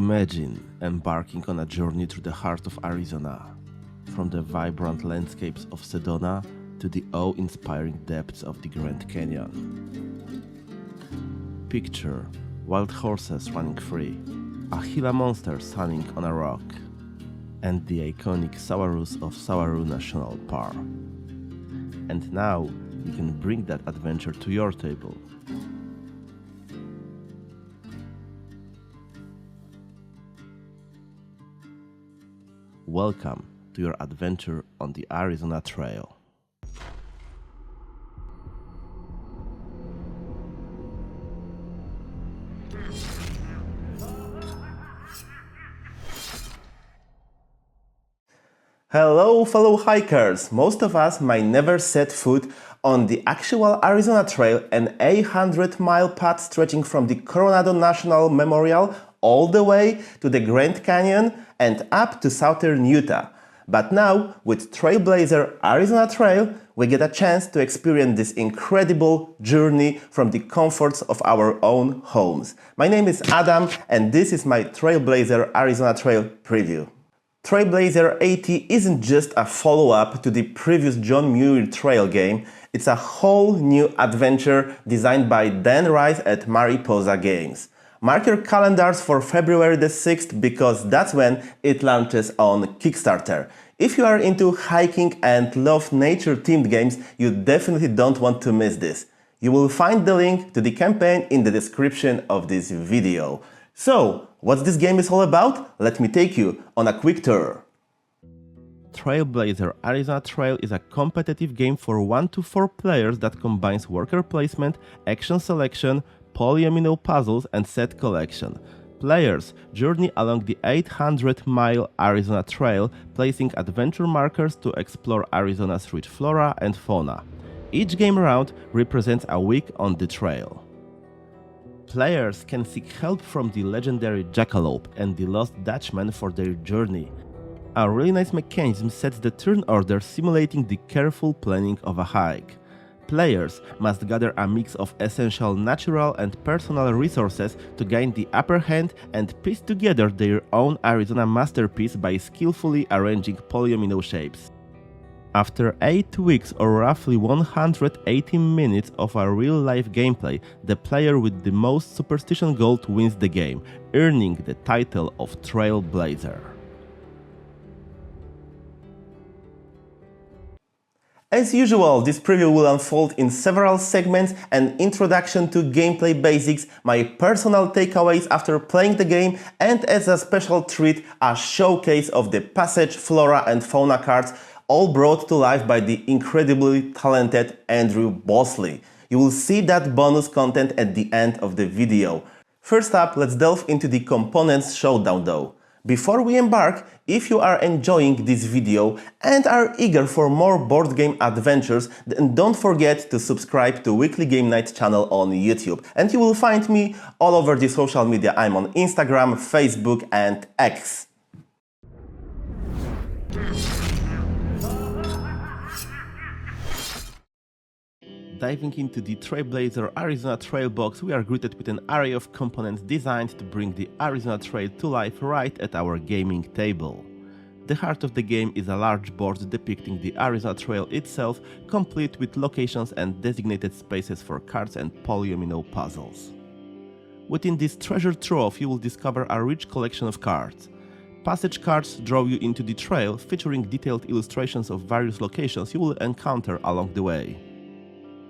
Imagine embarking on a journey through the heart of Arizona, from the vibrant landscapes of Sedona to the awe-inspiring depths of the Grand Canyon. Picture wild horses running free, a Gila monster sunning on a rock, and the iconic Saurus of Saguaro National Park. And now you can bring that adventure to your table. Welcome to your adventure on the Arizona Trail. Hello fellow hikers! Most of us might never set foot on the actual Arizona Trail, an 800-mile path stretching from the Coronado National Memorial all the way to the Grand Canyon and up to southern Utah. But now, with Trailblazer Arizona Trail, we get a chance to experience this incredible journey from the comforts of our own homes. My name is Adam and this is my Trailblazer Arizona Trail preview. Trailblazer AT isn't just a follow-up to the previous John Muir Trail game, it's a whole new adventure designed by Dan Rice at Mariposa Games. Mark your calendars for February the 6th because that's when it launches on Kickstarter. If you are into hiking and love nature-themed games, you definitely don't want to miss this. You will find the link to the campaign in the description of this video. So, what this game is all about? Let me take you on a quick tour. Trailblazer Arizona Trail is a competitive game for 1 to 4 players that combines worker placement, action selection, polyomino puzzles and set collection. Players journey along the 800-mile Arizona Trail, placing adventure markers to explore Arizona's rich flora and fauna. Each game round represents a week on the trail. Players can seek help from the legendary Jackalope and the Lost Dutchman for their journey. A really nice mechanism sets the turn order, simulating the careful planning of a hike. Players must gather a mix of essential natural and personal resources to gain the upper hand and piece together their own Arizona masterpiece by skillfully arranging polyomino shapes. After 8 weeks or roughly 180 minutes of a real-life gameplay, the player with the most superstition gold wins the game, earning the title of Trailblazer. As usual, this preview will unfold in several segments: an introduction to gameplay basics, my personal takeaways after playing the game, and as a special treat, a showcase of the Passage Flora and Fauna cards, all brought to life by the incredibly talented Andrew Bosley. You will see that bonus content at the end of the video. First up, let's delve into the components showdown though. Before we embark, if you are enjoying this video and are eager for more board game adventures, then don't forget to subscribe to Weekly Game Night channel on YouTube. And you will find me all over the social media. I'm on Instagram, Facebook and X. Diving into the Trailblazer Arizona Trail box, we are greeted with an array of components designed to bring the Arizona Trail to life right at our gaming table. The heart of the game is a large board depicting the Arizona Trail itself, complete with locations and designated spaces for cards and polyomino puzzles. Within this treasure trove, you will discover a rich collection of cards. Passage cards draw you into the trail, featuring detailed illustrations of various locations you will encounter along the way.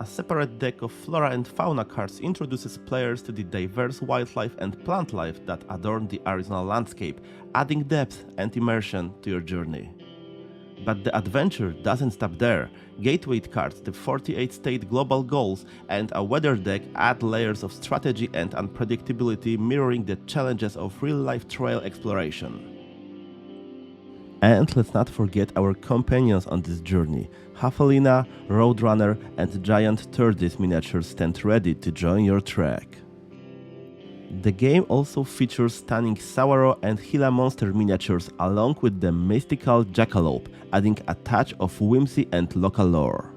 A separate deck of flora and fauna cards introduces players to the diverse wildlife and plant life that adorn the Arizona landscape, adding depth and immersion to your journey. But the adventure doesn't stop there. Gateway cards, the 48 state global goals, and a weather deck add layers of strategy and unpredictability, mirroring the challenges of real-life trail exploration. And let's not forget our companions on this journey. Hafalina, Roadrunner and Giant Tortoise miniatures stand ready to join your trek. The game also features stunning Saguaro and Gila monster miniatures along with the mystical Jackalope, adding a touch of whimsy and local lore.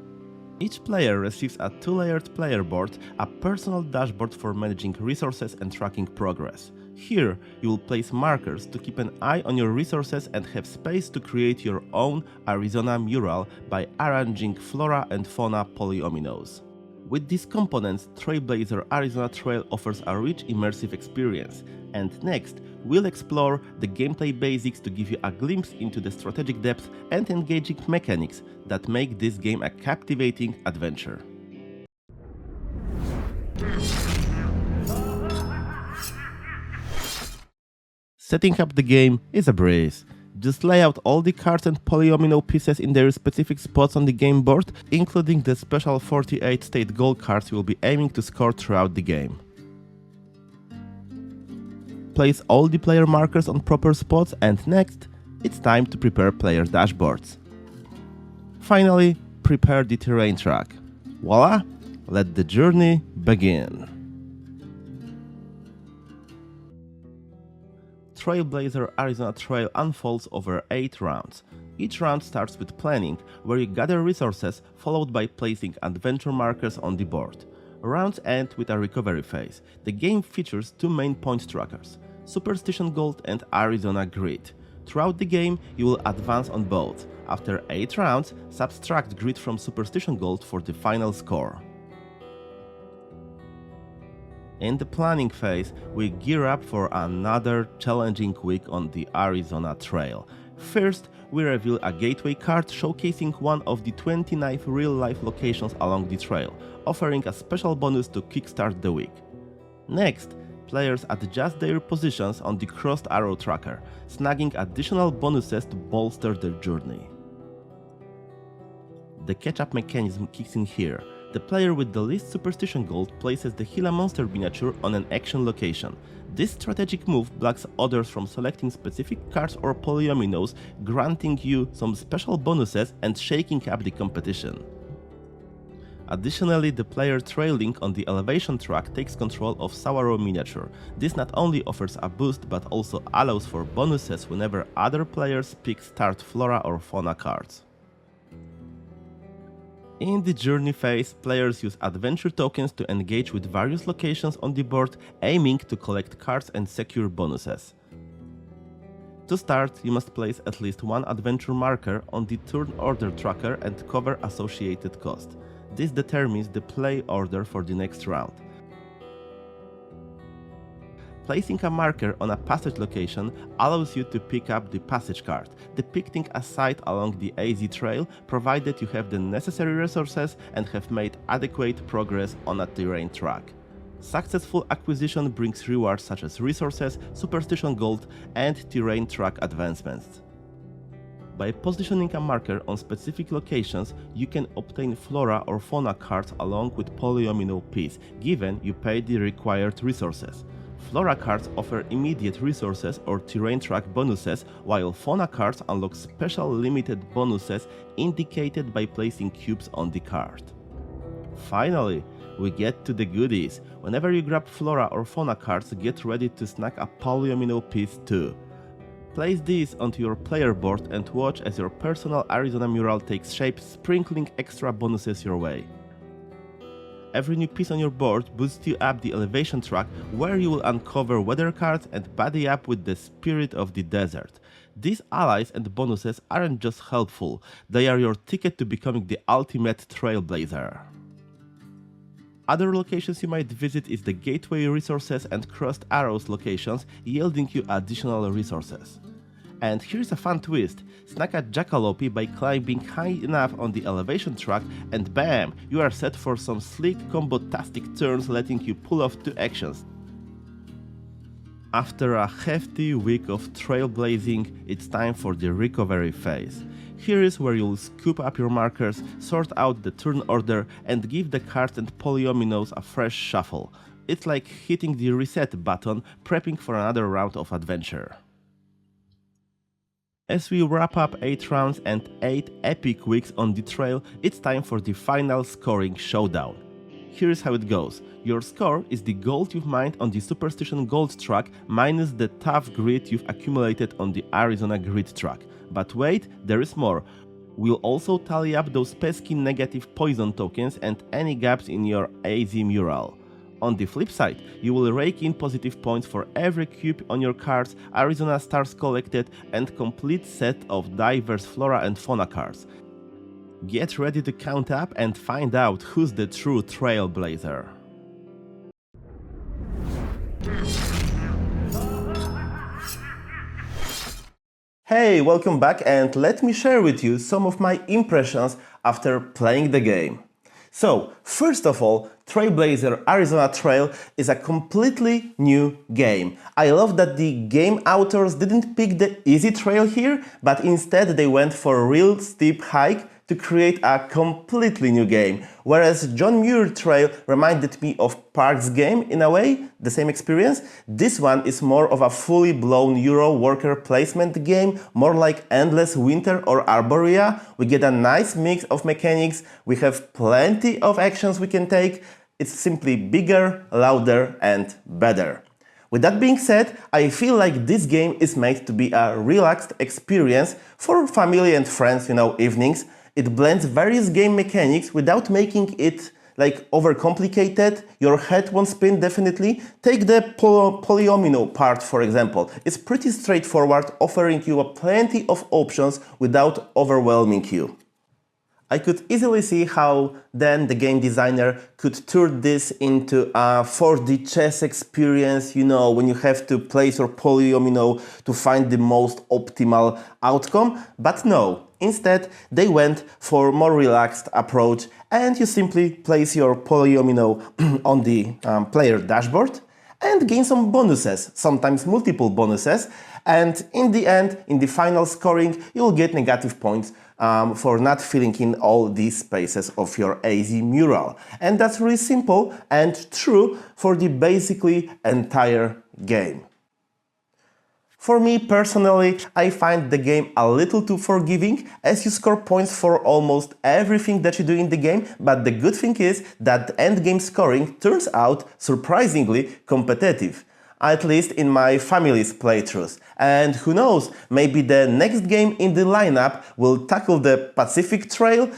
Each player receives a two-layered player board, a personal dashboard for managing resources and tracking progress. Here, you will place markers to keep an eye on your resources and have space to create your own Arizona mural by arranging flora and fauna polyominoes. With these components, Trailblazer Arizona Trail offers a rich immersive experience. And next, we'll explore the gameplay basics to give you a glimpse into the strategic depth and engaging mechanics that make this game a captivating adventure. Setting up the game is a breeze. Just lay out all the cards and polyomino pieces in their specific spots on the game board, including the special 48 state goal cards you will be aiming to score throughout the game. Place all the player markers on proper spots, and next, it's time to prepare player dashboards. Finally, prepare the terrain track. Voila! Let the journey begin. Trailblazer Arizona Trail unfolds over 8 rounds. Each round starts with planning, where you gather resources, followed by placing adventure markers on the board. Rounds end with a recovery phase. The game features 2 main point trackers, Superstition Gold and Arizona Grid. Throughout the game, you will advance on both. After 8 rounds, subtract Grid from Superstition Gold for the final score. In the planning phase, we gear up for another challenging week on the Arizona Trail. First, we reveal a gateway card showcasing one of the 29 real-life locations along the trail, offering a special bonus to kickstart the week. Next, players adjust their positions on the crossed arrow tracker, snagging additional bonuses to bolster their journey. The catch-up mechanism kicks in here. The player with the least Superstition Gold places the Gila monster miniature on an action location. This strategic move blocks others from selecting specific cards or polyominoes, granting you some special bonuses and shaking up the competition. Additionally, the player trailing on the elevation track takes control of Saguaro miniature. This not only offers a boost but also allows for bonuses whenever other players pick start flora or fauna cards. In the journey phase, players use adventure tokens to engage with various locations on the board, aiming to collect cards and secure bonuses. To start, you must place at least 1 adventure marker on the turn order tracker and cover associated cost. This determines the play order for the next round. Placing a marker on a passage location allows you to pick up the passage card, depicting a site along the AZ trail, provided you have the necessary resources and have made adequate progress on a terrain track. Successful acquisition brings rewards such as resources, Superstition Gold, and terrain track advancements. By positioning a marker on specific locations, you can obtain flora or fauna cards along with polyomino piece, given you pay the required resources. Flora cards offer immediate resources or terrain track bonuses, while fauna cards unlock special limited bonuses indicated by placing cubes on the card. Finally, we get to the goodies. Whenever you grab flora or fauna cards, get ready to snag a polyomino piece too. Place these onto your player board and watch as your personal Arizona mural takes shape, sprinkling extra bonuses your way. Every new piece on your board boosts you up the elevation track, where you will uncover weather cards and buddy up with the spirit of the desert. These allies and bonuses aren't just helpful, they are your ticket to becoming the ultimate trailblazer. Other locations you might visit is the gateway resources and crossed arrows locations, yielding you additional resources. And here's a fun twist: snag a jackalope by climbing high enough on the elevation track and bam, you are set for some sleek combo-tastic turns, letting you pull off 2 actions. After a hefty week of trailblazing, it's time for the recovery phase. Here is where you'll scoop up your markers, sort out the turn order, and give the cards and polyominoes a fresh shuffle. It's like hitting the reset button, prepping for another round of adventure. As we wrap up 8 rounds and 8 epic weeks on the trail, it's time for the final scoring showdown. Here's how it goes. Your score is the gold you've mined on the Superstition Gold track minus the tough grit you've accumulated on the Arizona Grid track. But wait, there is more. We'll also tally up those pesky negative poison tokens and any gaps in your AZ mural. On the flip side, you will rake in positive points for every cube on your cards, Arizona stars collected, and complete set of diverse flora and fauna cards. Get ready to count up and find out who's the true Trailblazer. Hey, welcome back, and let me share with you some of my impressions after playing the game. So, first of all, Trailblazer Arizona Trail is a completely new game. I love that the game authors didn't pick the easy trail here, but instead they went for a real steep hike to create a completely new game. Whereas John Muir Trail reminded me of Park's game in a way, the same experience, this one is more of a fully blown Euro worker placement game, more like Endless Winter or Arborea. We get a nice mix of mechanics, we have plenty of actions we can take, it's simply bigger, louder and better. With that being said, I feel like this game is made to be a relaxed experience for family and friends, evenings. It blends various game mechanics without making it overcomplicated. Your head won't spin definitely. Take the polyomino part for example. It's pretty straightforward, offering you plenty of options without overwhelming you. I could easily see how then the game designer could turn this into a 4D chess experience, when you have to place your polyomino to find the most optimal outcome, but no. Instead, they went for a more relaxed approach and you simply place your polyomino on the player dashboard and gain some bonuses, sometimes multiple bonuses, and in the end, in the final scoring, you'll get negative points for not filling in all these spaces of your AZ mural. And that's really simple and true for the basically entire game. For me personally, I find the game a little too forgiving as you score points for almost everything that you do in the game, but the good thing is that the endgame scoring turns out surprisingly competitive. At least in my family's playthroughs. And who knows, maybe the next game in the lineup will tackle the Pacific Trail,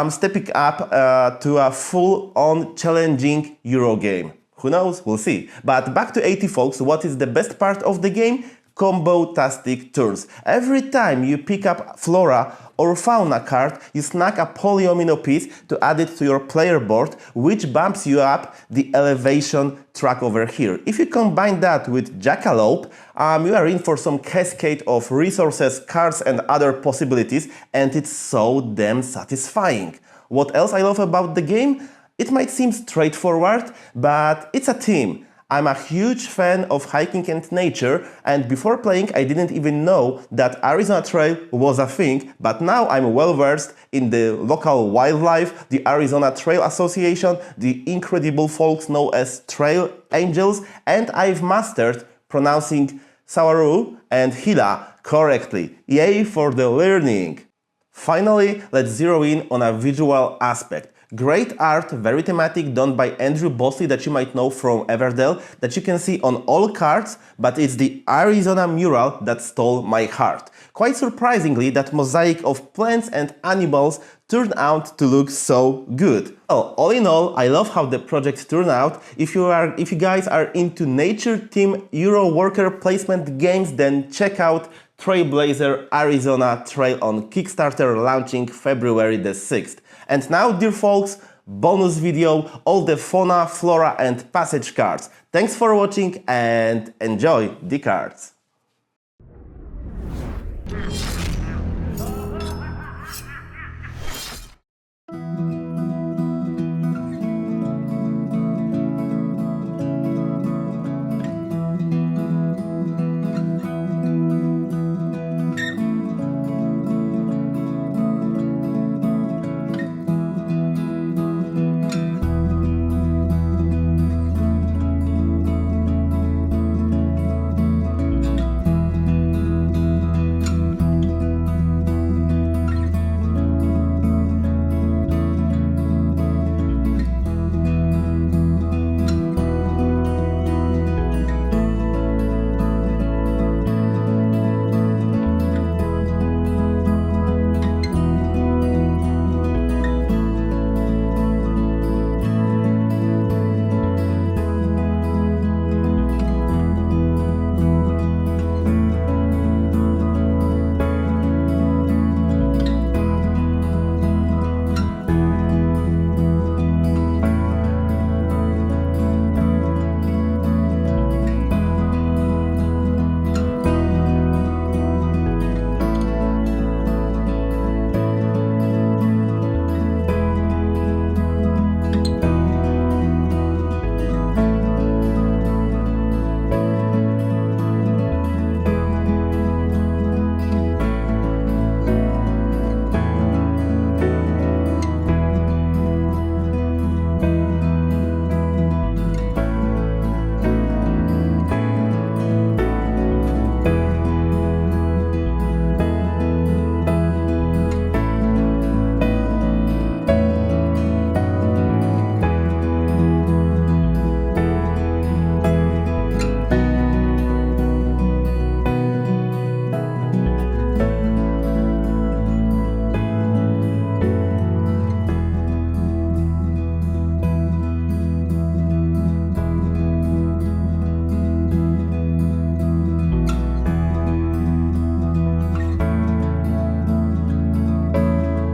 stepping up to a full-on challenging Euro game. Who knows, we'll see. But back to 80 folks, what is the best part of the game? Combo-tastic turns. Every time you pick up flora or fauna card, you snag a polyomino piece to add it to your player board, which bumps you up the elevation track over here. If you combine that with Jackalope, you are in for some cascade of resources, cards and other possibilities, and it's so damn satisfying. What else I love about the game? It might seem straightforward, but it's a team. I'm a huge fan of hiking and nature, and before playing I didn't even know that Arizona Trail was a thing, but now I'm well versed in the local wildlife, the Arizona Trail Association, the incredible folks known as Trail Angels, and I've mastered pronouncing Sawaru and Hila correctly. Yay for the learning! Finally, let's zero in on a visual aspect. Great art, very thematic, done by Andrew Bosley that you might know from Everdell, that you can see on all cards, but it's the Arizona mural that stole my heart. Quite surprisingly, that mosaic of plants and animals turned out to look so good. Well, all in all, I love how the project turned out. If you guys are into nature team Euro worker placement games, then check out Trailblazer Arizona Trail on Kickstarter, launching February the 6th. And now, dear folks, bonus video, all the fauna, flora and passage cards. Thanks for watching and enjoy the cards!